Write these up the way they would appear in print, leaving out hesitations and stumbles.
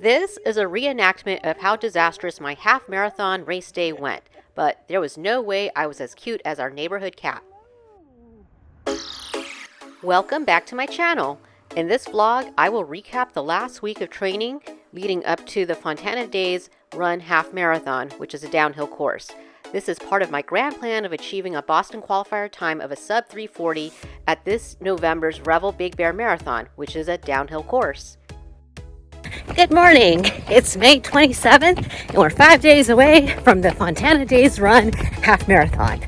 This is a reenactment of how disastrous my half marathon race day went, but there was no way I was as cute as our neighborhood cat. Welcome back to my channel. In this vlog, I will recap the last week of training leading up to the Fontana Days Run Half Marathon, which is a downhill course. This is part of my grand plan of achieving a Boston qualifier time of a sub 3:40 at this November's Revel Big Bear Marathon, which is a downhill course. Good morning. It's May 27th and we're 5 days away from the Fontana Days Run Half Marathon.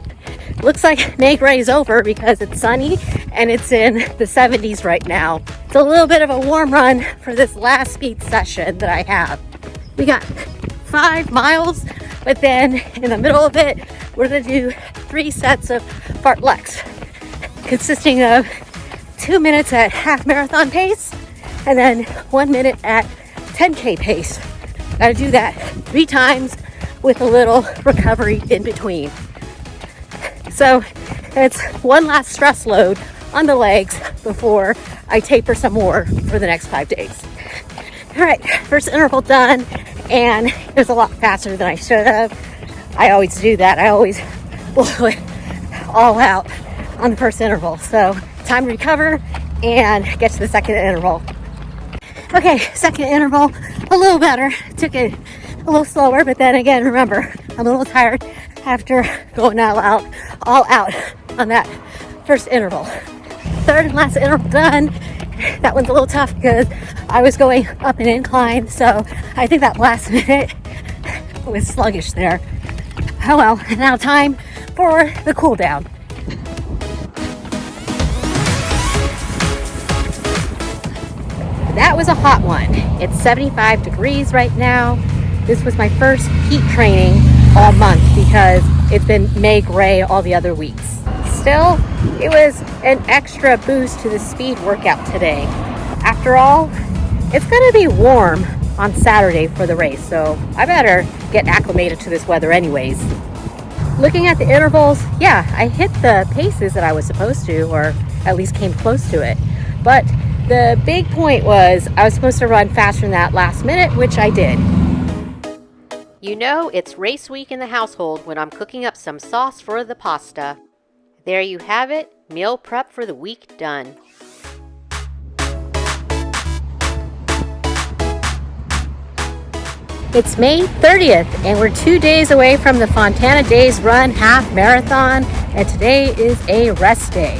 Looks like May Gray is over because it's sunny and it's in the 70s right now. It's a little bit of a warm run for this last speed session that I have. We got 5 miles, but then in the middle of it, we're going to do 3 sets of fartleks, consisting of 2 minutes at half marathon pace and then 1 minute at 10K pace. Gotta do that 3 times with a little recovery in between. So it's one last stress load on the legs before I taper some more for the next 5 days. All right, first interval done, and it was a lot faster than I should have. I always do that. I always blow it all out on the first interval. So time to recover and get to the second interval. Okay, second interval, a little better. Took it a little slower, but then again, remember, I'm a little tired after going all out on that first interval. Third and last interval done. That one's a little tough because I was going up an incline, so I think that last minute was sluggish there. Oh well, now time for the cool down. That was a hot one. It's 75 degrees right now. This was my first heat training all month because it's been May Gray all the other weeks. Still, it was an extra boost to the speed workout today. After all, it's going to be warm on Saturday for the race, so I better get acclimated to this weather anyways. Looking at the intervals, yeah, I hit the paces that I was supposed to, or at least came close to it. But the big point was I was supposed to run faster than that last minute, which I did. You know it's race week in the household when I'm cooking up some sauce for the pasta. There you have it, meal prep for the week done. It's May 30th and we're 2 days away from the Fontana Days Run Half Marathon, and today is a rest day.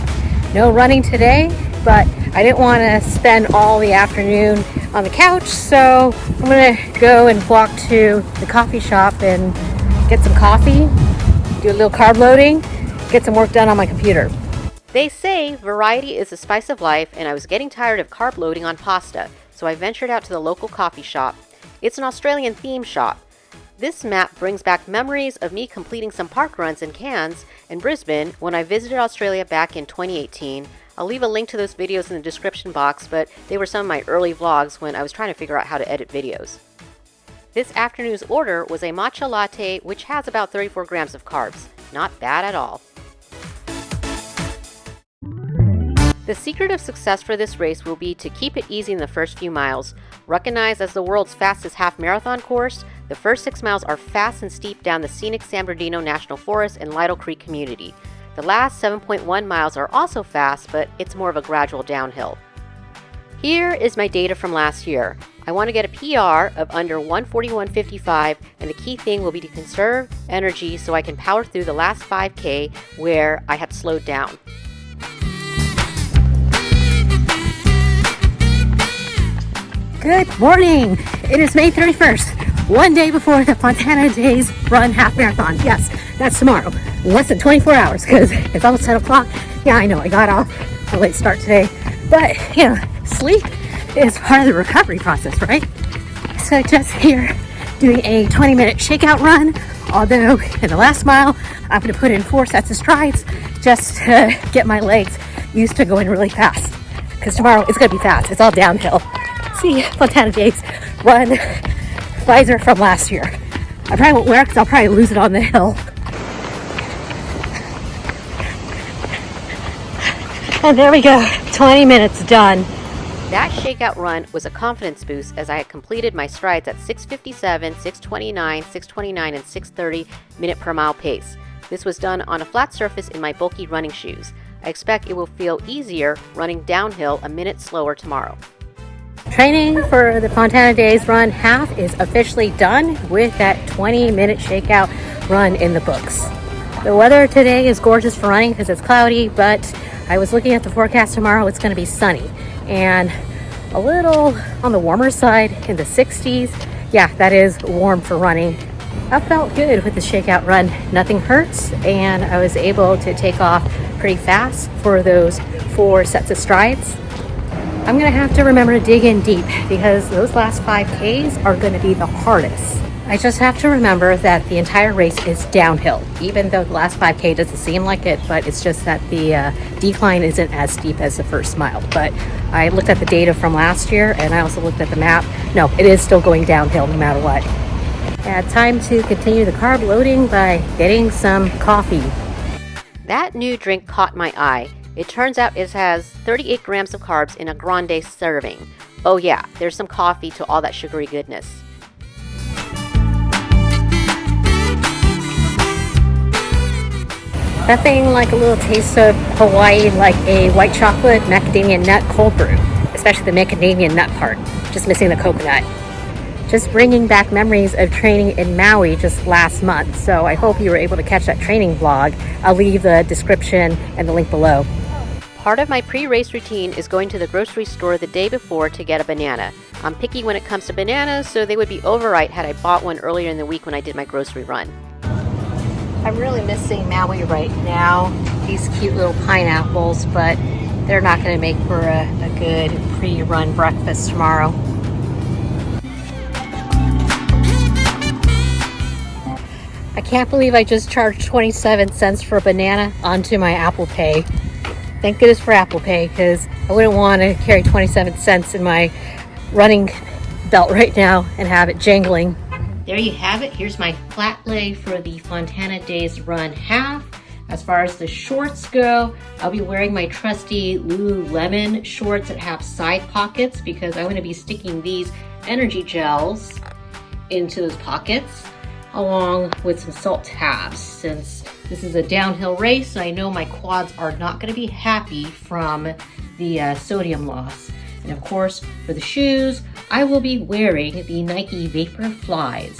No running today, but I didn't want to spend all the afternoon on the couch, so I'm going to go and walk to the coffee shop and get some coffee, do a little carb loading, get some work done on my computer. They say variety is the spice of life, and I was getting tired of carb loading on pasta, so I ventured out to the local coffee shop. It's an Australian theme shop. This map brings back memories of me completing some park runs in Cairns and Brisbane when I visited Australia back in 2018. I'll leave a link to those videos in the description box, but they were some of my early vlogs when I was trying to figure out how to edit videos. This afternoon's order was a matcha latte, which has about 34 grams of carbs. Not bad at all. The secret of success for this race will be to keep it easy in the first few miles. Recognized as the world's fastest half marathon course, the first 6 miles are fast and steep down the scenic San Bernardino National Forest and Lytle Creek community. The last 7.1 miles are also fast, but it's more of a gradual downhill. Here is my data from last year. I want to get a PR of under 141.55, and the key thing will be to conserve energy so I can power through the last 5K where I had slowed down. Good morning! It is May 31st, one day before the Fontana Days Run Half Marathon. Yes, that's tomorrow. Less than 24 hours because it's almost 10 o'clock. Yeah, I know, I got off a late start today. But, you know, sleep is part of the recovery process, right? So just here doing a 20-minute shakeout run. Although in the last mile, I'm going to put in 4 sets of strides just to get my legs used to going really fast. Because tomorrow it's going to be fast. It's all downhill. See, Fontana Days Run visor from last year. I probably won't wear it because I'll probably lose it on the hill. And there we go, 20 minutes done. That shakeout run was a confidence boost as I had completed my strides at 6:57, 6:29, 6:29, and 6:30 minute per mile pace. This was done on a flat surface in my bulky running shoes. I expect it will feel easier running downhill a minute slower tomorrow. Training for the Fontana Days run half is officially done with that 20-minute shakeout run in the books. The weather today is gorgeous for running because it's cloudy, but I was looking at the forecast tomorrow. It's going to be sunny and a little on the warmer side in the 60s. Yeah, that is warm for running. I felt good with the shakeout run. Nothing hurts, and I was able to take off pretty fast for those 4 sets of strides. I'm gonna have to remember to dig in deep because those last 5Ks are gonna be the hardest. I just have to remember that the entire race is downhill, even though the last 5K doesn't seem like it, but it's just that the decline isn't as steep as the first mile. But I looked at the data from last year, and I also looked at the map. No, it is still going downhill no matter what. Time to continue the carb loading by getting some coffee. That new drink caught my eye. It turns out it has 38 grams of carbs in a grande serving. Oh yeah, there's some coffee to all that sugary goodness. Nothing like a little taste of Hawaii, like a white chocolate macadamia nut cold brew, especially the macadamia nut part, just missing the coconut. Just bringing back memories of training in Maui just last month, so I hope you were able to catch that training vlog. I'll leave the description and the link below. Part of my pre-race routine is going to the grocery store the day before to get a banana. I'm picky when it comes to bananas, so they would be overripe had I bought one earlier in the week when I did my grocery run. I'm really missing Maui right now, these cute little pineapples, but they're not going to make for a good pre-run breakfast tomorrow. I can't believe I just charged 27 cents for a banana onto my Apple Pay. Thank goodness for Apple Pay, because I wouldn't want to carry 27 cents in my running belt right now and have it jangling. There you have it. Here's my flat lay for the Fontana Days run half. As far as the shorts go, I'll be wearing my trusty Lululemon shorts that have side pockets because I'm going to be sticking these energy gels into those pockets, along with some salt tabs. Since this is a downhill race, I know my quads are not going to be happy from the sodium loss. And of course, for the shoes, I will be wearing the Nike Vapor Flies.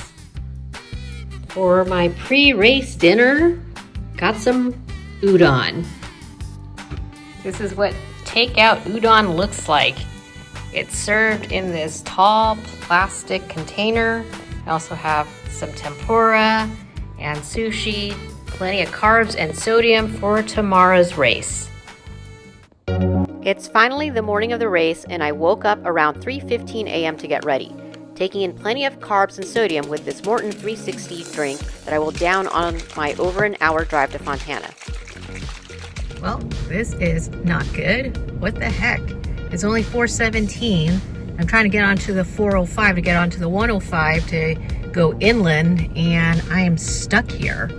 For my pre-race dinner, got some udon. This is what takeout udon looks like. It's served in this tall plastic container. I also have some tempura and sushi, plenty of carbs and sodium for tomorrow's race. It's finally the morning of the race, and I woke up around 3:15 a.m. to get ready, taking in plenty of carbs and sodium with this Morton 360 drink that I will down on my over an hour drive to Fontana. Well, this is not good. What the heck? It's only 4:17. I'm trying to get onto the 405 to get onto the 105 to go inland, and I am stuck here.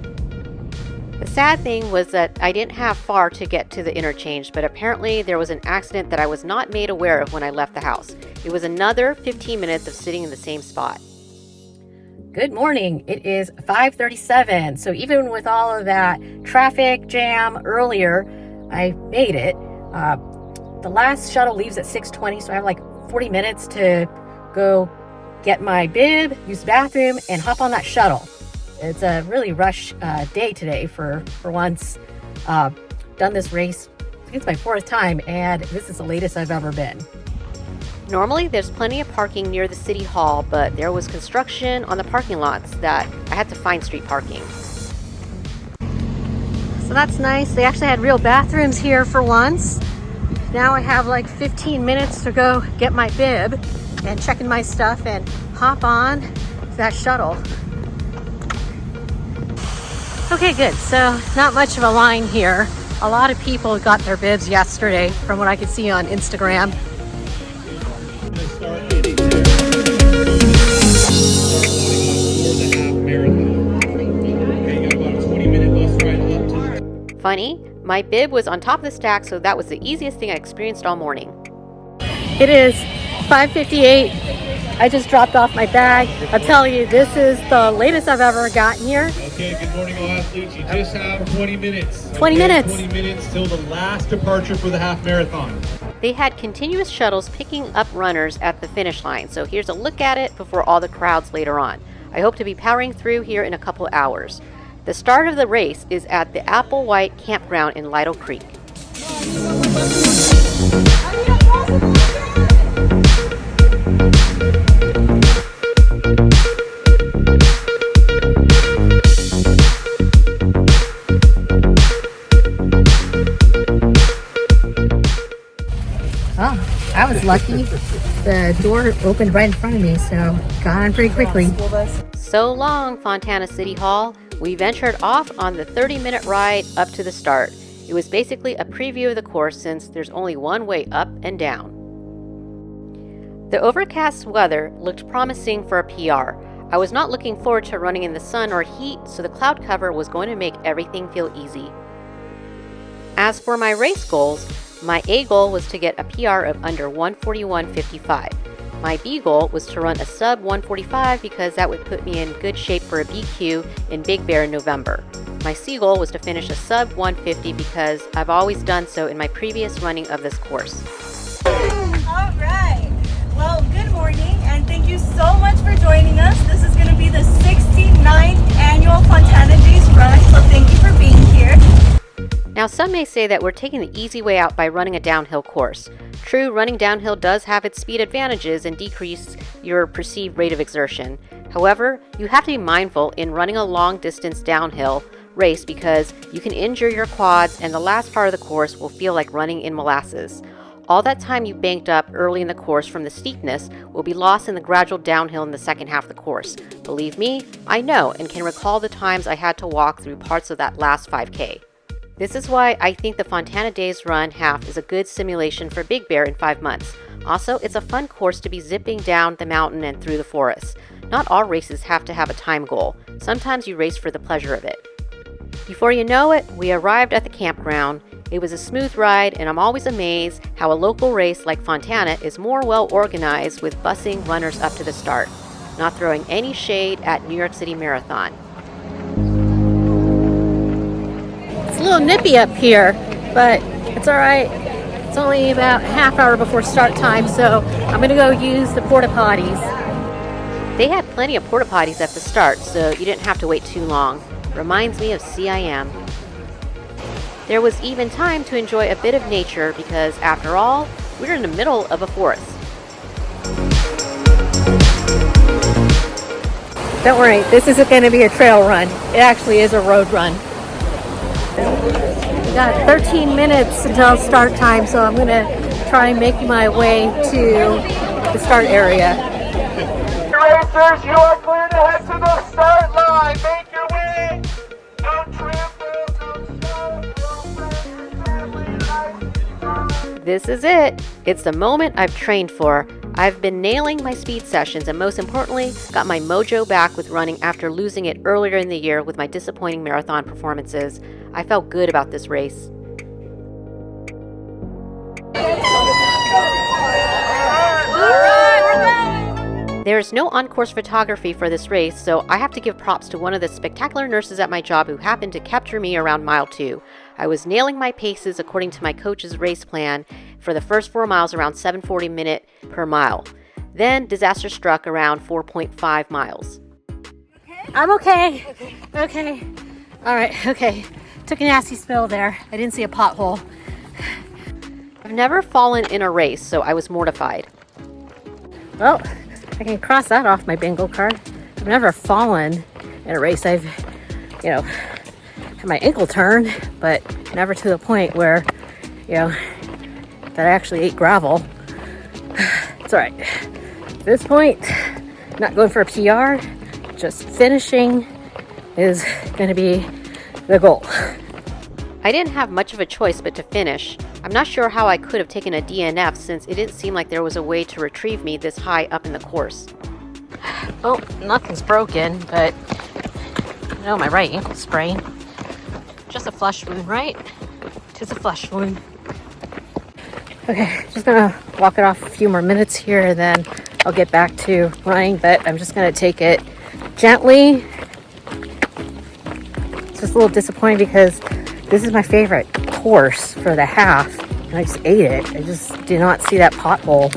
The sad thing was that I didn't have far to get to the interchange, but apparently there was an accident that I was not made aware of when I left the house. It was another 15 minutes of sitting in the same spot. Good morning. It is 5:37. So even with all of that traffic jam earlier, I made it. The last shuttle leaves at 6:20, so I have like 40 minutes to go get my bib, use the bathroom, and hop on that shuttle. It's a really rush day today for once. Done this race, I think it's my 4th time, and this is the latest I've ever been. Normally there's plenty of parking near the city hall, but there was construction on the parking lots that I had to find street parking. So that's nice. They actually had real bathrooms here for once. Now I have like 15 minutes to go get my bib and check in my stuff and hop on that shuttle. Okay, good. So not much of a line here. A lot of people got their bibs yesterday from what I could see on Instagram. Funny, my bib was on top of the stack, so that was the easiest thing I experienced all morning. It is 5:58. I just dropped off my bag. I'll tell you, this is the latest I've ever gotten here. Okay, good morning all athletes. You just have 20 minutes. 20 minutes. 20 minutes till the last departure for the half marathon. They had continuous shuttles picking up runners at the finish line, so here's a look at it before all the crowds later on. I hope to be powering through here in a couple hours. The start of the race is at the Applewhite Campground in Lytle Creek. Oh, I was lucky. The door opened right in front of me, so got on pretty quickly. So long, Fontana City Hall. We ventured off on the 30-minute ride up to the start. It was basically a preview of the course since there's only one way up and down. The overcast weather looked promising for a PR. I was not looking forward to running in the sun or heat, so the cloud cover was going to make everything feel easy. As for my race goals, my A goal was to get a PR of under 1:41.55. My B goal was to run a sub 1:45 because that would put me in good shape for a BQ in Big Bear in November. My C goal was to finish a sub 1:50 because I've always done so in my previous running of this course. All right. Well, good morning and thank you so much for joining us. This is going to be the 69th annual Fontana Days run, so thank you for being here. Now, some may say that we're taking the easy way out by running a downhill course. True, running downhill does have its speed advantages and decrease your perceived rate of exertion. However, you have to be mindful in running a long distance downhill race because you can injure your quads and the last part of the course will feel like running in molasses. All that time you banked up early in the course from the steepness will be lost in the gradual downhill in the second half of the course. Believe me, I know and can recall the times I had to walk through parts of that last 5K. This is why I think the Fontana Days Run half is a good simulation for Big Bear in 5 months. Also, it's a fun course to be zipping down the mountain and through the forest. Not all races have to have a time goal. Sometimes you race for the pleasure of it. Before you know it, we arrived at the campground. It was a smooth ride, and I'm always amazed how a local race like Fontana is more well organized with busing runners up to the start. Not throwing any shade at New York City Marathon. It's a little nippy up here, but it's all right. It's only about a half hour before start time, so I'm gonna go use the porta potties. They had plenty of porta potties at the start, so you didn't have to wait too long. Reminds me of CIM. There was even time to enjoy a bit of nature because, after all, we're in the middle of a forest. Don't worry, this isn't gonna be a trail run. It actually is a road run. We got 13 minutes until start time, so I'm gonna try and make my way to the start area. Racers, you are clear to head to the start line. Make your way. Don't trample, don't stop. This is it. It's the moment I've trained for. I've been nailing my speed sessions and most importantly, got my mojo back with running after losing it earlier in the year with my disappointing marathon performances. I felt good about this race. There's no on-course photography for this race, so I have to give props to one of the spectacular nurses at my job who happened to capture me around mile 2. I was nailing my paces according to my coach's race plan for the first 4 miles around 7:40 minute per mile. Then disaster struck around 4.5 miles. I'm okay. Okay. All right, okay. Took a nasty spill there. I didn't see a pothole. I've never fallen in a race, so I was mortified. Well, I can cross that off my bingo card. I've never fallen in a race. I've, had my ankle turn, but never to the point where, that I actually ate gravel. It's all right. At this point, not going for a PR, just finishing is going to be the goal. I didn't have much of a choice but to finish. I'm not sure how I could have taken a DNF since it didn't seem like there was a way to retrieve me this high up in the course. Well, nothing's broken, but my right ankle's sprained. Just a flesh wound, right? Tis a flesh wound. Okay, just gonna walk it off a few more minutes here and then I'll get back to running, but I'm just gonna take it gently. It's just a little disappointing because this is my favorite course for the half and I just ate it. I just did not see that pothole.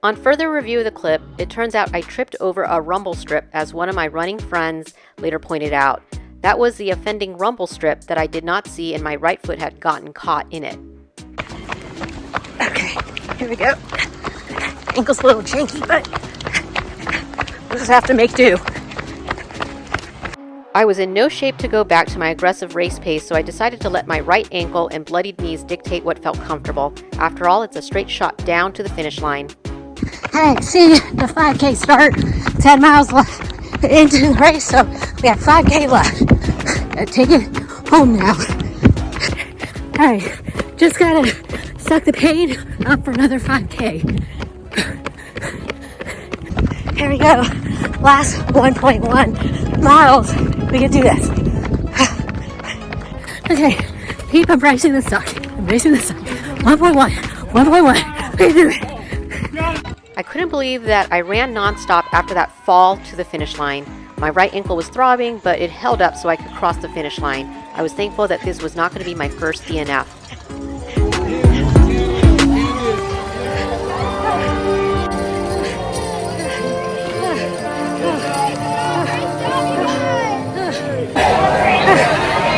On further review of the clip, it turns out I tripped over a rumble strip, as one of my running friends later pointed out. That was the offending rumble strip that I did not see, and my right foot had gotten caught in it. Okay, here we go. Ankle's a little janky, but we'll just have to make do. I was in no shape to go back to my aggressive race pace, so I decided to let my right ankle and bloodied knees dictate what felt comfortable. After all, it's a straight shot down to the finish line. Hey, see the 5K start, 10 miles left into the race, so we have 5K left. Gotta take it home now. Alright, just gotta suck the pain up for another 5K. Here we go, last 1.1 miles. We can do this. Okay, keep embracing the suck. Embracing the suck. 1.1, 1.1. We can do it. I couldn't believe that I ran nonstop after that fall to the finish line. My right ankle was throbbing, but it held up so I could cross the finish line. I was thankful that this was not going to be my first DNF.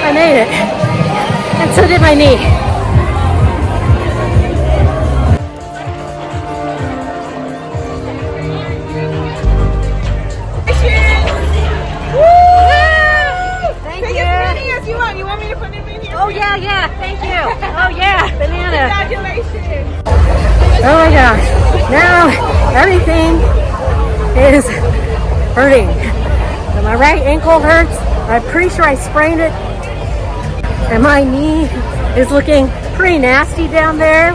I made it. And so did my knee. Oh yeah, thank you. Oh yeah, banana. Congratulations. Oh my gosh, now everything is hurting. So my right ankle hurts. I'm pretty sure I sprained it. And my knee is looking pretty nasty down there.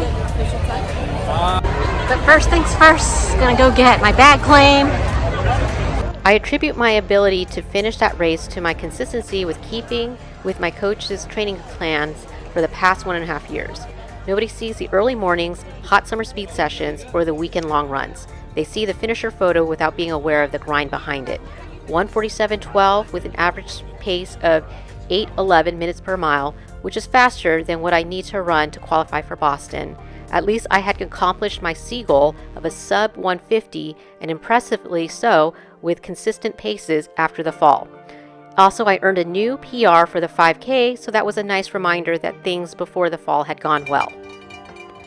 But first things first, gonna go get my bag claim. I attribute my ability to finish that race to my consistency with keeping with my coach's training plans for the past 1.5 years. Nobody sees the early mornings, hot summer speed sessions, or the weekend long runs. They see the finisher photo without being aware of the grind behind it. 1:47.12 with an average pace of 8:11 minutes per mile, which is faster than what I need to run to qualify for Boston. At least I had accomplished my C goal of a sub 150, and impressively so, with consistent paces after the fall. Also, I earned a new PR for the 5K, so that was a nice reminder that things before the fall had gone well.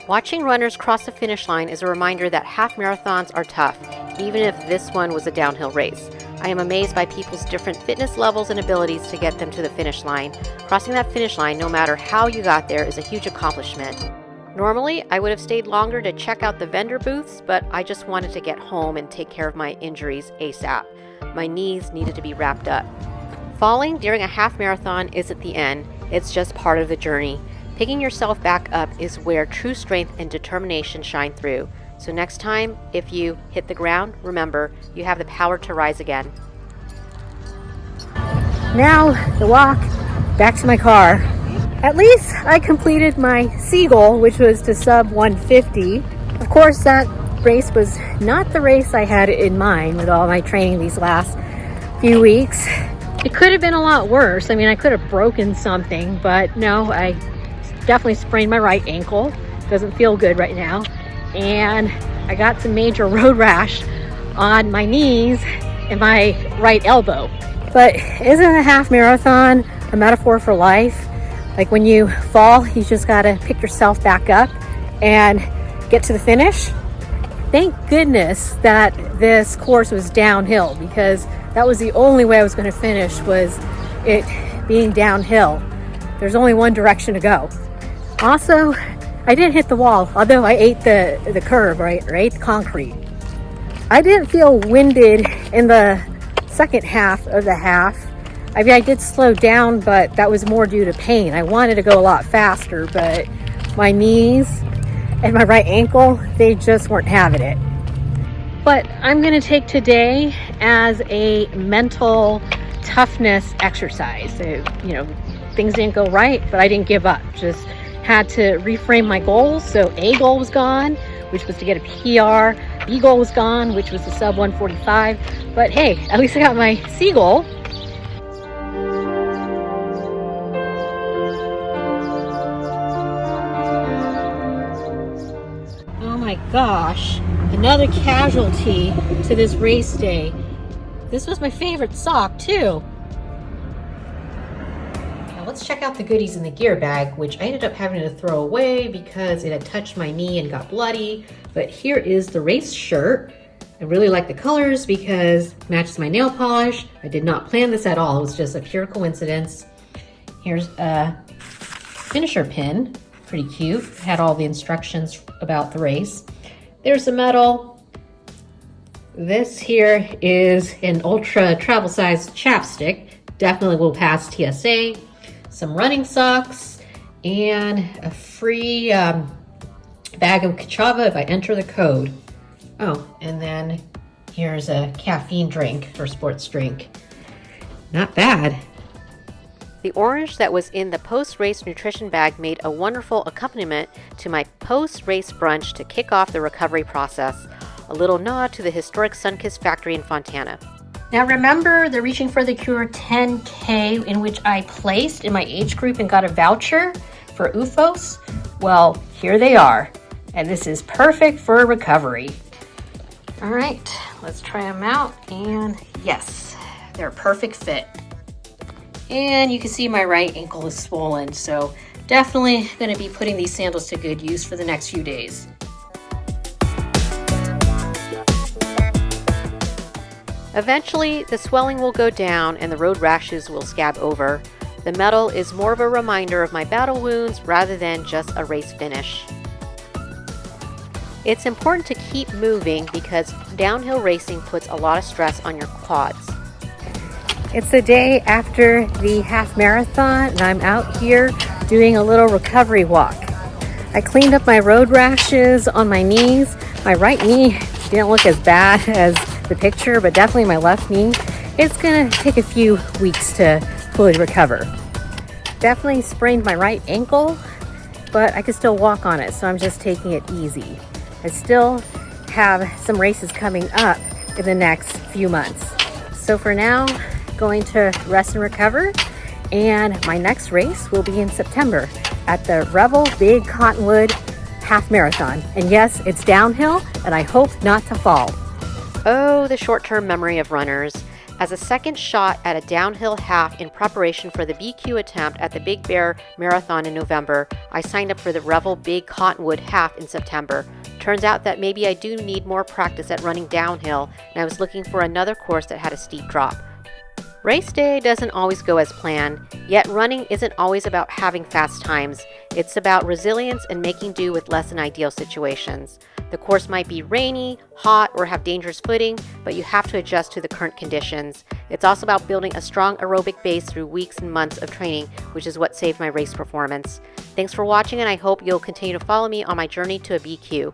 Watching runners cross the finish line is a reminder that half marathons are tough, even if this one was a downhill race. I am amazed by people's different fitness levels and abilities to get them to the finish line. Crossing that finish line, no matter how you got there, is a huge accomplishment. Normally, I would have stayed longer to check out the vendor booths, but I just wanted to get home and take care of my injuries ASAP. My knees needed to be wrapped up. Falling during a half marathon isn't the end, it's just part of the journey. Picking yourself back up is where true strength and determination shine through. So next time, if you hit the ground, remember, you have the power to rise again. Now, the walk back to my car. At least I completed my C goal, which was to sub 150. Of course, that race was not the race I had in mind with all my training these last few weeks. It could have been a lot worse. I mean, I could have broken something, but no, I definitely sprained my right ankle. Doesn't feel good right now. And I got some major road rash on my knees and my right elbow. But isn't a half marathon a metaphor for life? Like when you fall, you just gotta pick yourself back up and get to the finish. Thank goodness that this course was downhill, because that was the only way I was gonna finish, was it being downhill. There's only one direction to go. Also, I didn't hit the wall, although I ate the curb, right? Or ate the concrete. I didn't feel winded in the second half of the half. I mean, I did slow down, but that was more due to pain. I wanted to go a lot faster, but my knees and my right ankle, they just weren't having it. But I'm gonna take today as a mental toughness exercise. Things didn't go right, but I didn't give up. Just had to reframe my goals. So A goal was gone, which was to get a PR. B goal was gone, which was the sub 145. But hey, at least I got my C goal. Oh my gosh, another casualty to this race day. This was my favorite sock too. Now let's check out the goodies in the gear bag, which I ended up having to throw away because it had touched my knee and got bloody. But here is the race shirt. I really like the colors because it matches my nail polish. I did not plan this at all. It was just a pure coincidence. Here's a finisher pin, pretty cute. Had all the instructions about the race. There's the medal. This here is an ultra travel size chapstick. Definitely will pass TSA. Some running socks and a free bag of Kachava if I enter the code. Oh, and then here's a caffeine drink or sports drink. Not bad. The orange that was in the post-race nutrition bag made a wonderful accompaniment to my post-race brunch to kick off the recovery process. A little nod to the historic Sunkist factory in Fontana. Now remember the Reaching for the Cure 10K in which I placed in my age group and got a voucher for UFOs? Well, here they are. And this is perfect for recovery. All right, let's try them out. And yes, they're a perfect fit. And you can see my right ankle is swollen, so definitely going to be putting these sandals to good use for the next few days. Eventually, the swelling will go down and the road rashes will scab over. The medal is more of a reminder of my battle wounds rather than just a race finish. It's important to keep moving because downhill racing puts a lot of stress on your quads. It's the day after the half marathon and I'm out here doing a little recovery walk. I cleaned up my road rashes on my knees. My right knee didn't look as bad as the picture, but definitely my left knee. It's gonna take a few weeks to fully recover. Definitely sprained my right ankle, but I can still walk on it, so I'm just taking it easy. I still have some races coming up in the next few months. So for now, going to rest and recover, and my next race will be in September at the Revel Big Cottonwood Half Marathon. And yes, it's downhill, and I hope not to fall. Oh, the short-term memory of runners. As a second shot at a downhill half in preparation for the BQ attempt at the Big Bear Marathon in November, I signed up for the Revel Big Cottonwood Half in September. Turns out that maybe I do need more practice at running downhill, and I was looking for another course that had a steep drop. Race day doesn't always go as planned, yet running isn't always about having fast times. It's about resilience and making do with less than ideal situations. The course might be rainy, hot, or have dangerous footing, but you have to adjust to the current conditions. It's also about building a strong aerobic base through weeks and months of training, which is what saved my race performance. Thanks for watching, and I hope you'll continue to follow me on my journey to a BQ.